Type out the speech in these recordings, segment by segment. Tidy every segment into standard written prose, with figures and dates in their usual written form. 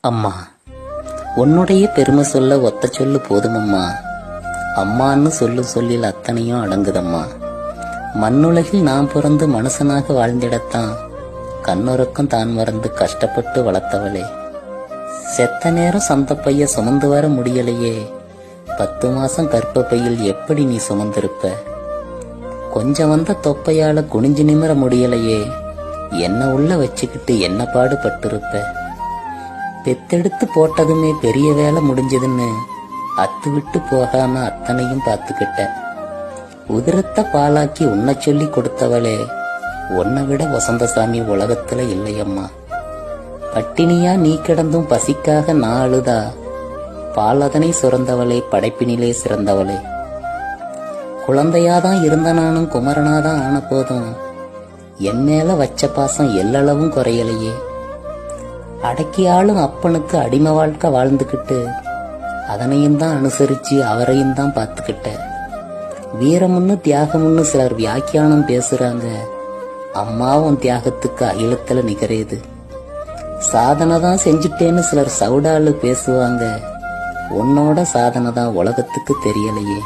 அம்மா, உன்னுடைய பெருமை சொல்ல ஒத்த சொல்லு போதுமம்மா. அம்மான்னு சொல்லும் சொல்லில் அத்தனையும் அடங்குதம்மா. மண்ணுலகில் நான் பிறந்து மனுஷனாக வாழ்ந்திடத்தான் கண்ணுறக்கம் தான் மறந்து கஷ்டப்பட்டு வளர்த்தவளே. செத்த நேரம் சந்த பைய சுமந்து வர முடியலையே, 10 மாசம் கர்ப்பப்பையில் எப்படி நீ சுமந்திருப்ப? கொஞ்சம் வந்த தொப்பையால குனிஞ்சு நிமிர முடியலையே, என்ன உள்ள வச்சுக்கிட்டு என்ன பாடுபட்டிருப்ப? பெத்தெடுத்து போட்டதுமே பெரிய வேலை முடிஞ்சதுன்னு அத்து விட்டு போகாம அத்தனையும் பார்த்துக்கிட்ட. உதிரத்தை பாலாக்கி உன்னை சொல்லி கொடுத்தவளே, உன்னை விட வசந்தசாமி உலகத்துல இல்லையம்மா. பட்டினியா நீ கிடந்தும் பசிக்காக நான் அழுதா, பாலதனை சுரந்தவளே, படைப்பினிலே சிறந்தவளே. குழந்தையாதான் இருந்த நானும் குமரனாதான் ஆன போதும் என் மேல வச்ச பாசம் எல்லளவும் குறையலையே. அடக்கியாலும் அப்பனுக்கு அடிமை வாழ்க்கை வாழ்ந்துகிட்டு அதனையும் தான் அனுசரிச்சு அவரையும் தான் பார்த்துக்கிட்ட. வீரமுன்னு தியாகமுன்னு சிலர் வியாக்கியானம் பேசுறாங்க, அம்மாவும் தியாகத்துக்கு அகிலத்துல நிகரேது. சாதனை தான் செஞ்சுட்டேன்னு சிலர் சவுடாலு பேசுவாங்க, உன்னோட சாதனை தான் உலகத்துக்கு தெரியலையே.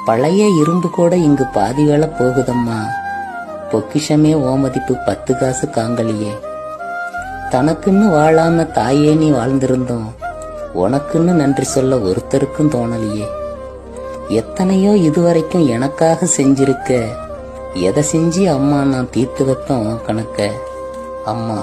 பழைய இரும்பு கூட இங்கு பாதி வேலை போகுதம்மா, பொக்கிஷமே ஓமதிப்பு 10 காசு காங்கலியே. தனக்குன்னு வாழாம தாயே நீ வாழ்ந்திருந்தோம், உனக்குன்னு நன்றி சொல்ல ஒருத்தருக்கும் தோணலையே. எத்தனையோ இதுவரைக்கும் எனக்காக செஞ்சிருக்க, எதை செஞ்சு அம்மா நான் தீர்த்து வைப்பேன் கணக்க. அம்மா.